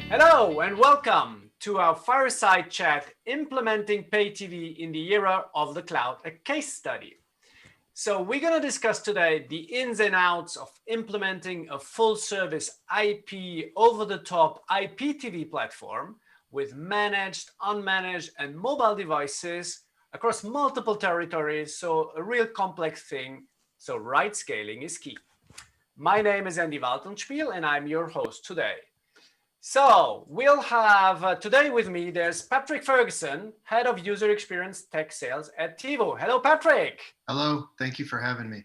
Hello and welcome to our Fireside chat, Implementing PayTV in the Era of the Cloud, a case study. So we're going to discuss today the ins and outs of implementing a full-service IP over-the-top IPTV platform with managed, unmanaged, and mobile devices across multiple territories. So a real complex thing. So right scaling is key. My name is Andy Waltenspiel and I'm your host today. So we'll have today with me, there's Patrick Ferguson, Head of User Experience Tech Sales at TIVO. Hello, Patrick. Hello, thank you for having me.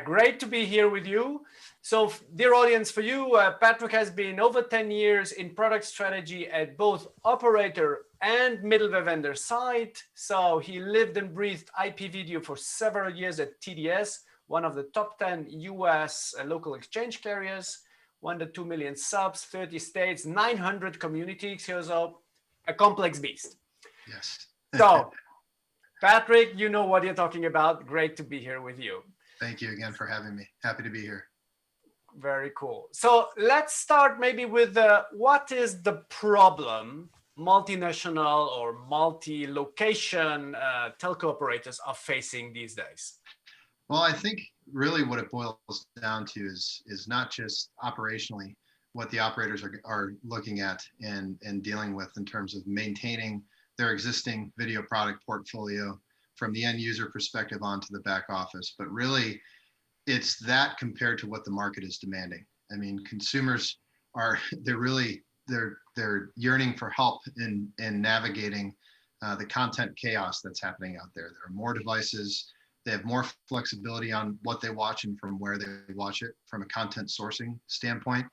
Great to be here with you. So dear audience, for you, Patrick has been over 10 years in product strategy at both operator and middleware vendor side. So he lived and breathed IP video for several years at TDS, one of the top 10 US local exchange carriers. 1 to 2 million subs, 30 states, 900 communities. Here's a complex beast. Yes. So, Patrick, you know what you're talking about. Great to be here with you. Thank you again for having me. Happy to be here. Very cool. So let's start maybe with what is the problem multinational or multi-location telco operators are facing these days? Well, I think really what it boils down to is not just operationally what the operators are looking at and dealing with in terms of maintaining their existing video product portfolio from the end user perspective onto the back office, but really it's that compared to what the market is demanding. I mean, consumers they're yearning for help in navigating the content chaos that's happening out there. There are more devices. They have more flexibility on what they watch and from where they watch it from a content sourcing standpoint.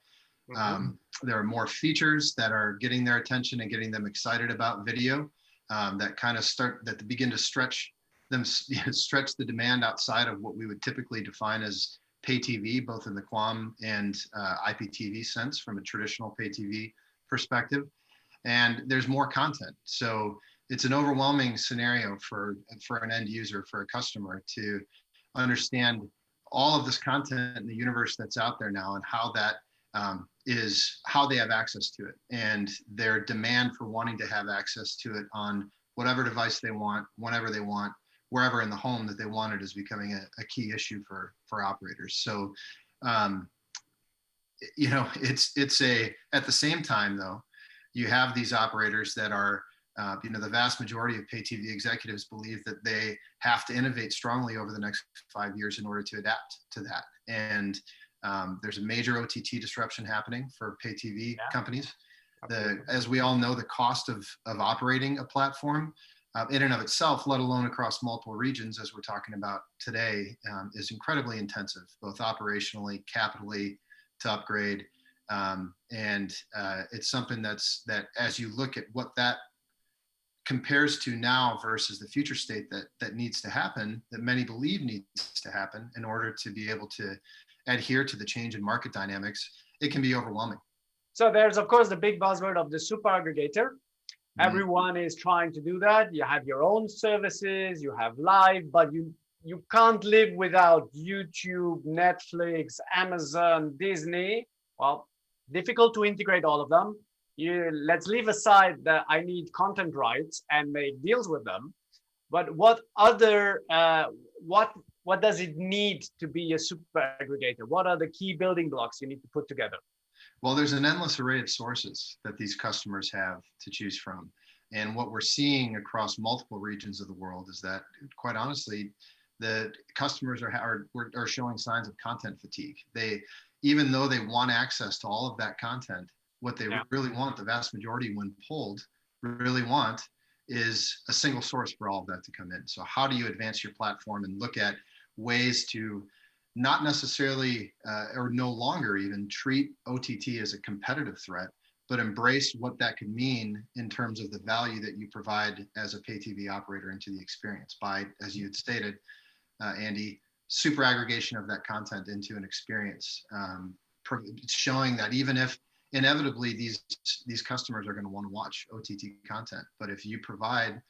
There are more features that are getting their attention and getting them excited about video that begin to stretch the demand outside of what we would typically define as pay TV, both in the QAM and IPTV sense from a traditional pay TV perspective. And there's more content. So it's an overwhelming scenario for an end user, for a customer to understand all of this content in the universe that's out there now and how that is how they have access to it, and their demand for wanting to have access to it on whatever device they want, whenever they want, wherever in the home that they want it is becoming a key issue for operators. So, it's at the same time though, you have these operators that are the vast majority of pay TV executives believe that they have to innovate strongly over the next 5 years in order to adapt to that. And there's a major OTT disruption happening for pay TV companies. As we all know, the cost of operating a platform in and of itself, let alone across multiple regions, as we're talking about today, is incredibly intensive, both operationally, capitally, to upgrade. And it's something that as you look at what that compares to now versus the future state that needs to happen, that many believe needs to happen in order to be able to adhere to the change in market dynamics, it can be overwhelming. So there's, of course, the big buzzword of the super aggregator. Everyone is trying to do that. You have your own services, you have live, but you can't live without YouTube, Netflix, Amazon, Disney. Well, difficult to integrate all of them. Let's leave aside that I need content rights and make deals with them. But what does it need to be a super aggregator? What are the key building blocks you need to put together? Well, there's an endless array of sources that these customers have to choose from. And what we're seeing across multiple regions of the world is that, quite honestly, the customers are showing signs of content fatigue. Even though they want access to all of that content, what they really want, the vast majority when polled, really want is a single source for all of that to come in. So how do you advance your platform and look at ways to not necessarily or no longer even treat OTT as a competitive threat, but embrace what that could mean in terms of the value that you provide as a pay TV operator into the experience by, as you had stated, Andy, super aggregation of that content into an experience, showing that even if inevitably these customers are going to want to watch OTT content, but if you provide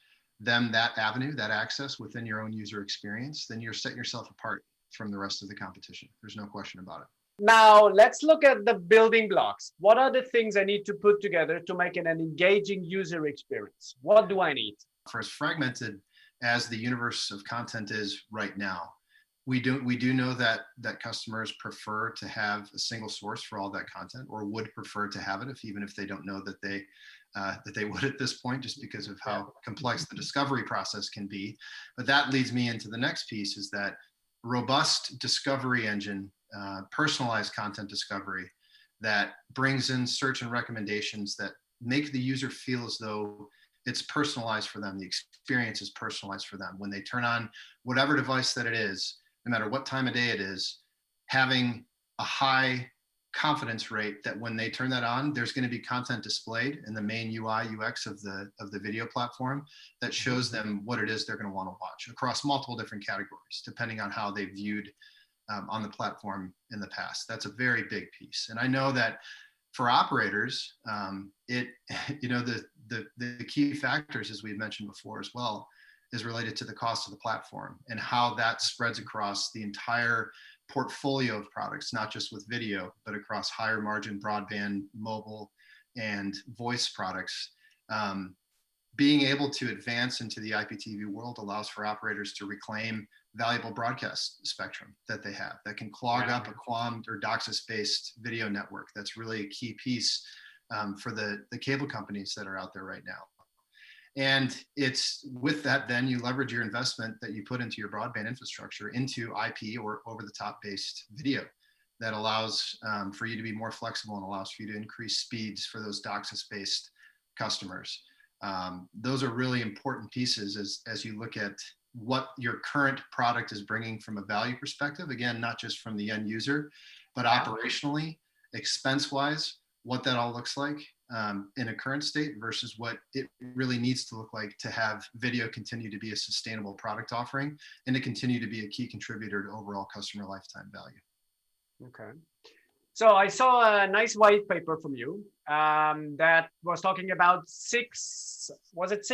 them that avenue, that access within your own user experience, then you're setting yourself apart from the rest of the competition. There's no question about it. Now let's look at the building blocks. What are the things I need to put together to make it an engaging user experience? What do I need? For as fragmented as the universe of content is right now, we do know that customers prefer to have a single source for all that content, or would prefer to have it, even if they don't know that they would at this point, just because of how complex the discovery process can be. But that leads me into the next piece, is that robust discovery engine, personalized content discovery that brings in search and recommendations that make the user feel as though it's personalized for them. The experience is personalized for them. When they turn on whatever device that it is, no matter what time of day it is, having a high confidence rate that when they turn that on, there's going to be content displayed in the main UI UX of the video platform that shows them what it is they're going to want to watch across multiple different categories, depending on how they viewed on the platform in the past. That's a very big piece. And I know that for operators, the key factors, as we've mentioned before as well, is related to the cost of the platform and how that spreads across the entire portfolio of products, not just with video, but across higher margin broadband, mobile, and voice products. Being able to advance into the IPTV world allows for operators to reclaim valuable broadcast spectrum that they have that can clog up a QAM or DOCSIS-based video network. That's really a key piece for the cable companies that are out there right now. And it's with that, then you leverage your investment that you put into your broadband infrastructure into IP or over-the-top based video that allows for you to be more flexible and allows for you to increase speeds for those DOCSIS-based customers. Those are really important pieces as you look at what your current product is bringing from a value perspective. Again, not just from the end user, but operationally, expense-wise, what that all looks like in a current state versus what it really needs to look like to have video continue to be a sustainable product offering and to continue to be a key contributor to overall customer lifetime value. Okay. So I saw a nice white paper from you that was talking about six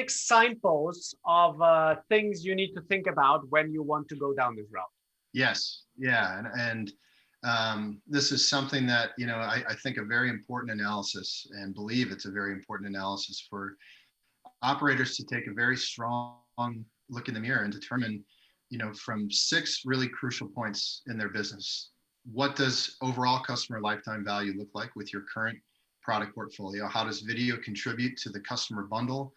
signposts of things you need to think about when you want to go down this route. Yes. Yeah. And this is something that, I think a very important analysis, and believe it's a very important analysis for operators to take a very strong look in the mirror and determine, from 6 really crucial points in their business. What does overall customer lifetime value look like with your current product portfolio? How does video contribute to the customer bundle,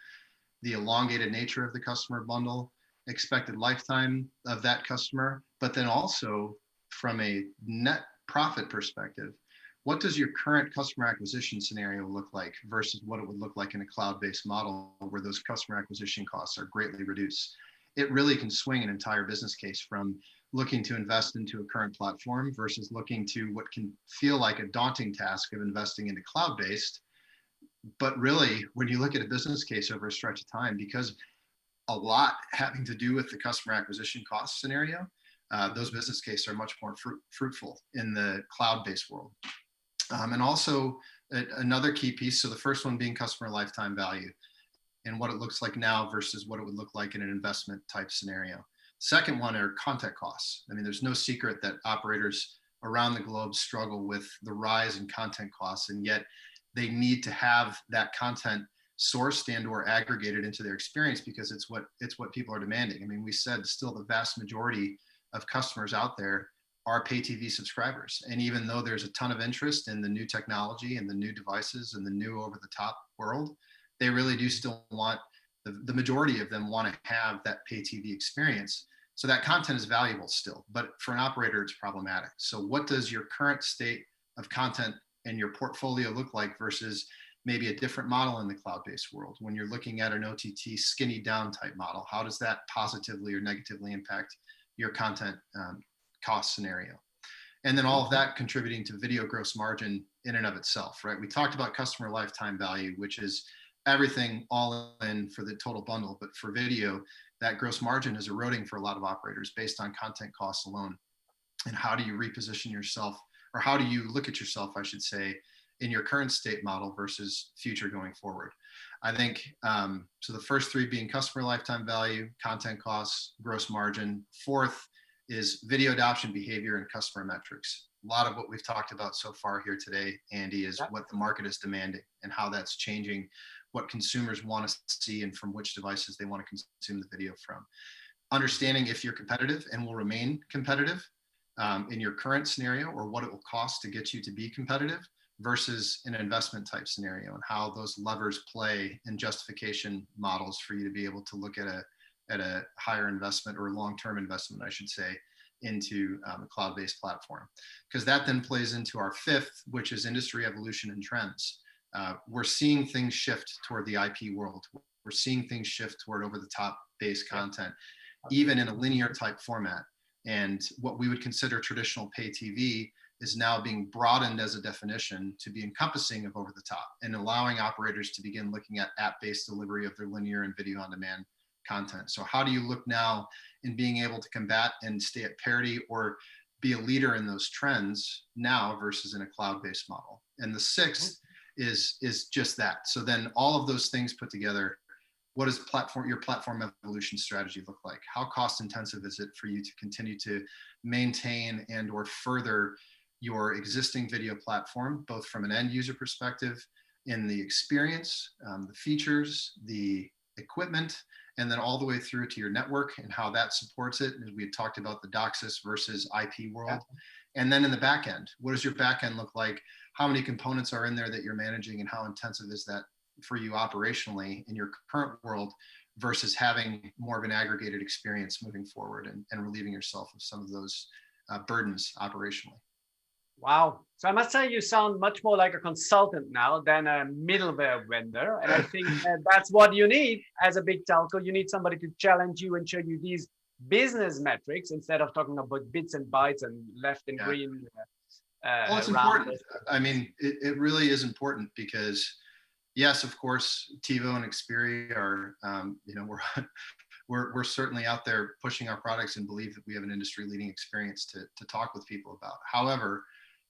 the elongated nature of the customer bundle, expected lifetime of that customer, but then also from a net profit perspective, what does your current customer acquisition scenario look like versus what it would look like in a cloud-based model where those customer acquisition costs are greatly reduced? It really can swing an entire business case from looking to invest into a current platform versus looking to what can feel like a daunting task of investing into cloud-based. But really, when you look at a business case over a stretch of time, because a lot having to do with the customer acquisition cost scenario, those business cases are much more fruitful in the cloud-based world. And also another key piece, so the first one being customer lifetime value and what it looks like now versus what it would look like in an investment type scenario. Second one are content costs. I mean, there's no secret that operators around the globe struggle with the rise in content costs, and yet they need to have that content sourced and or aggregated into their experience because it's what people are demanding. I mean, we said still the vast majority of customers out there are PayTV subscribers. And even though there's a ton of interest in the new technology and the new devices and the new over-the-top world, they really do still want, the majority of them want to have that PayTV experience. So that content is valuable still, but for an operator, it's problematic. So what does your current state of content and your portfolio look like versus maybe a different model in the cloud-based world? When you're looking at an OTT skinny down type model, how does that positively or negatively impact your content cost scenario? And then all of that contributing to video gross margin in and of itself, right? We talked about customer lifetime value, which is everything all in for the total bundle, but for video, that gross margin is eroding for a lot of operators based on content costs alone. And how do you reposition yourself, or how do you look at yourself, I should say, in your current state model versus future going forward? I think, so the first 3 being customer lifetime value, content costs, gross margin. Fourth is video adoption behavior and customer metrics. a lot of what we've talked about so far here today, Andy, is what the market is demanding and how that's changing what consumers want to see and from which devices they want to consume the video from. Understanding if you're competitive and will remain competitive in your current scenario, or what it will cost to get you to be competitive versus an investment type scenario, and how those levers play in justification models for you to be able to look at a higher investment, or long-term investment, I should say, into a cloud-based platform. Because that then plays into our fifth, which is industry evolution and trends. We're seeing things shift toward the IP world. We're seeing things shift toward over-the-top based content, even in a linear type format. And what we would consider traditional pay TV is now being broadened as a definition to be encompassing of over the top, and allowing operators to begin looking at app-based delivery of their linear and video on demand content. So how do you look now in being able to combat and stay at parity, or be a leader in those trends now versus in a cloud-based model? And the sixth is just that. So then all of those things put together, what does your platform evolution strategy look like? How cost intensive is it for you to continue to maintain and or further your existing video platform, both from an end user perspective, in the experience, the features, the equipment, and then all the way through to your network and how that supports it? As we had talked about the DOCSIS versus IP world. And then in the back end, what does your back end look like? How many components are in there that you're managing, and how intensive is that for you operationally in your current world versus having more of an aggregated experience moving forward, and relieving yourself of some of those burdens operationally? Wow. So I must say you sound much more like a consultant now than a middleware vendor. And I think that's what you need as a big telco. You need somebody to challenge you and show you these business metrics instead of talking about bits and bytes and left and green. Well, it's important. I mean, it really is important, because yes, of course, TIVO and Xperi are, we're certainly out there pushing our products and believe that we have an industry leading experience to talk with people about. However,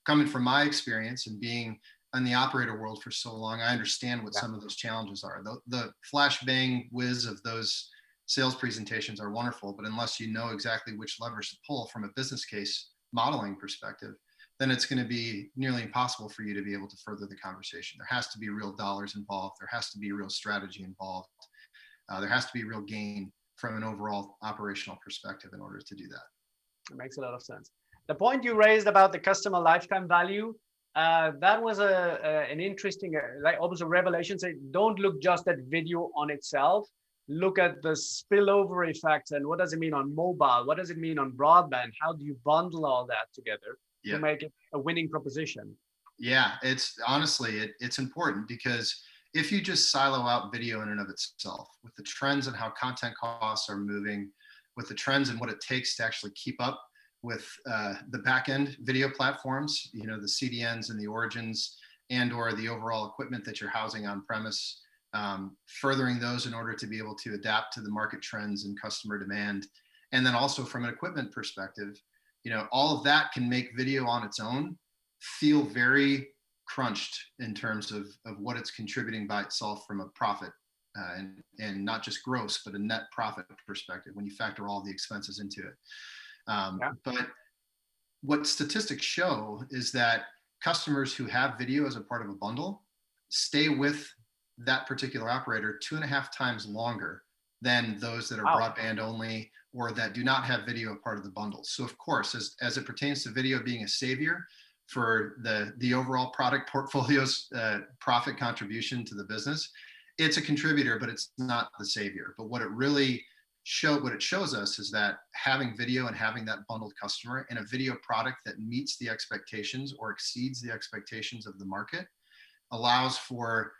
coming from my experience and being in the operator world for so long, I understand what some of those challenges are. The flash bang whiz of those sales presentations are wonderful, but unless you know exactly which levers to pull from a business case modeling perspective, then it's going to be nearly impossible for you to be able to further the conversation. There has to be real dollars involved. There has to be real strategy involved. There has to be real gain from an overall operational perspective in order to do that. It makes a lot of sense. The point you raised about the customer lifetime value, that was an interesting, almost a revelation. Say, don't look just at video on itself. Look at the spillover effects, and what does it mean on mobile? What does it mean on broadband? How do you bundle all that together to make it a winning proposition? Yeah, it's honestly, it's important, because if you just silo out video in and of itself, with the trends and how content costs are moving, with the trends and what it takes to actually keep up with the back-end video platforms, the CDNs and the origins, and or the overall equipment that you're housing on premise, furthering those in order to be able to adapt to the market trends and customer demand. And then also from an equipment perspective, all of that can make video on its own feel very crunched in terms of what it's contributing by itself from a profit, and not just gross, but a net profit perspective when you factor all the expenses into it. But what statistics show is that customers who have video as a part of a bundle stay with that particular operator 2.5 times longer than those that are broadband only, or that do not have video a part of the bundle. So of course, as it pertains to video being a savior for the overall product portfolio's profit contribution to the business, it's a contributor, but it's not the savior. But what it shows us is that having video and having that bundled customer and a video product that meets the expectations or exceeds the expectations of the market allows for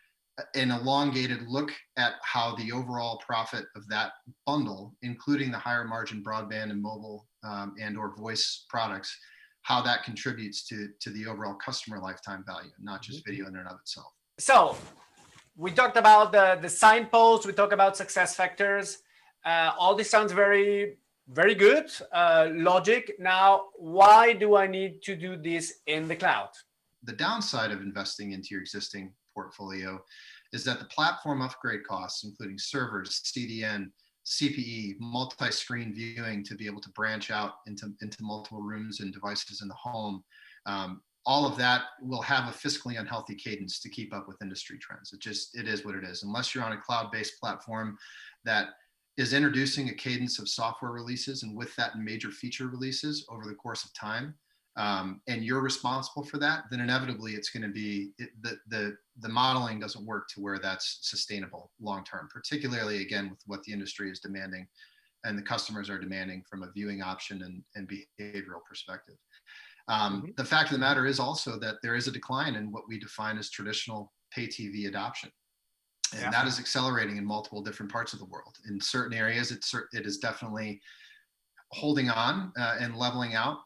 an elongated look at how the overall profit of that bundle, including the higher margin broadband and mobile and or voice products, how that contributes to the overall customer lifetime value, not just video in and of itself. So we talked about the signposts, we talked about success factors. All this sounds very, very good logic. Now, why do I need to do this in the cloud? The downside of investing into your existing portfolio is that the platform upgrade costs, including servers, CDN, CPE, multi-screen viewing to be able to branch out into multiple rooms and devices in the home, all of that will have a fiscally unhealthy cadence to keep up with industry trends. It is what it is. Unless you're on a cloud-based platform that is introducing a cadence of software releases and with that major feature releases over the course of time, and you're responsible for that, then inevitably it's going to be the modeling doesn't work to where that's sustainable long term, particularly again with what the industry is demanding and the customers are demanding from a viewing option and behavioral perspective. The fact of the matter is also that there is a decline in what we define as traditional pay TV adoption. And that is accelerating in multiple different parts of the world. In certain areas, it is definitely holding on and leveling out.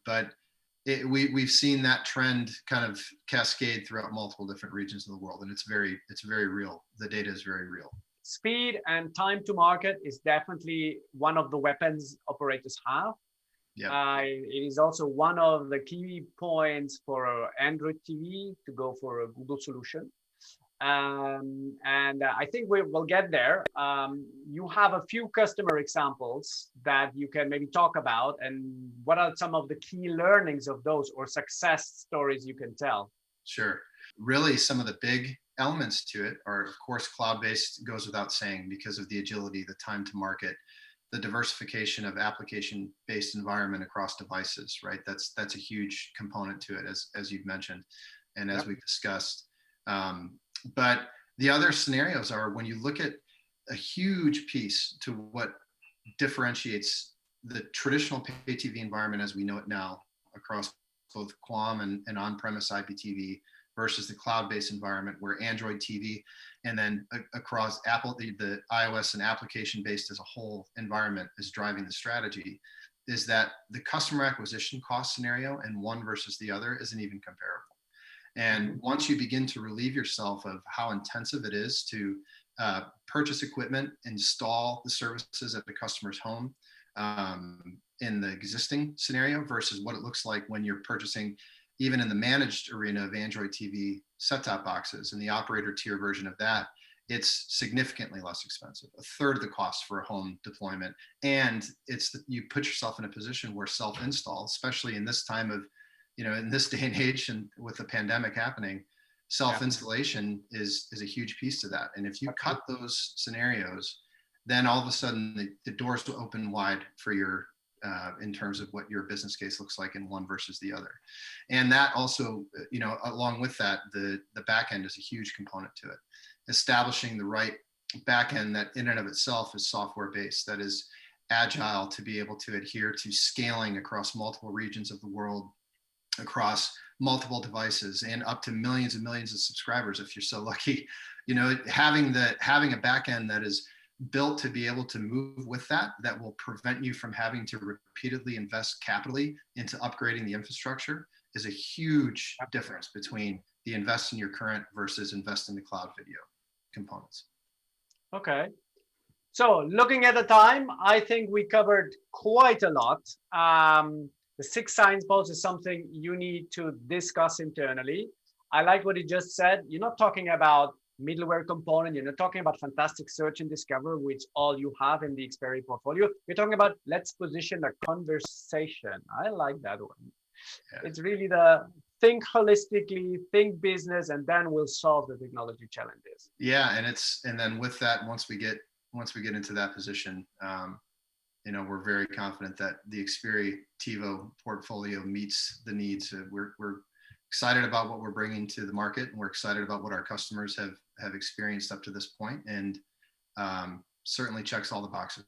But we've seen that trend kind of cascade throughout multiple different regions of the world. And it's very real. The data is very real. Speed and time to market is definitely one of the weapons operators have. Yeah. It is also one of the key points for Android TV to go for a Google solution. And I think we'll get there. You have a few customer examples that you can maybe talk about, and what are some of the key learnings of those or success stories you can tell? Sure. Really, some of the big elements to it are, of course, cloud-based goes without saying because of the agility, the time to market, the diversification of application-based environment across devices, right? That's a huge component to it, as you've mentioned, and as we've discussed. But the other scenarios are when you look at a huge piece to what differentiates the traditional pay TV environment as we know it now across both QAM and on-premise IPTV versus the cloud-based environment where Android TV and then across Apple, the iOS and application-based as a whole environment is driving the strategy, is that the customer acquisition cost scenario and one versus the other isn't even comparable. And once you begin to relieve yourself of how intensive it is to purchase equipment, install the services at the customer's home in the existing scenario versus what it looks like when you're purchasing, even in the managed arena of Android TV set-top boxes and the operator tier version of that, it's significantly less expensive, a third of the cost for a home deployment. And you put yourself in a position where self-install, especially in this time of, in this day and age and with the pandemic happening, self-installation is a huge piece to that. And if you cut those scenarios, then all of a sudden the doors will open wide for your, in terms of what your business case looks like in one versus the other. And that also, along with that, the back end is a huge component to it. Establishing the right back end that in and of itself is software based, that is agile to be able to adhere to scaling across multiple regions of the world, across multiple devices and up to millions and millions of subscribers if you're so lucky. Having a back end that is built to be able to move with that will prevent you from having to repeatedly invest capitally into upgrading the infrastructure is a huge difference between the invest in your current versus invest in the cloud video components. Okay. So looking at the time, I think we covered quite a lot. The 6 signposts is something you need to discuss internally. I like what you just said. You're not talking about middleware component. You're not talking about fantastic search and discover, which all you have in the Xperi portfolio. You're talking about let's position a conversation. I like that one. Yeah. It's really the think holistically, think business, and then we'll solve the technology challenges. Yeah, and then with that, once we get into that position, we're very confident that the Xperi TIVO portfolio meets the needs. We're excited about what we're bringing to the market, and we're excited about what our customers have experienced up to this point, and certainly checks all the boxes.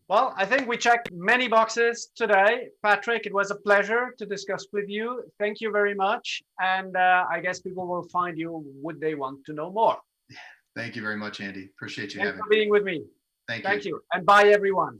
Well, I think we checked many boxes today. Patrick, it was a pleasure to discuss with you. Thank you very much. And I guess people will find you would they want to know more. Thank you very much, Andy. Appreciate you Thanks for being with me. Thank you. And bye, everyone.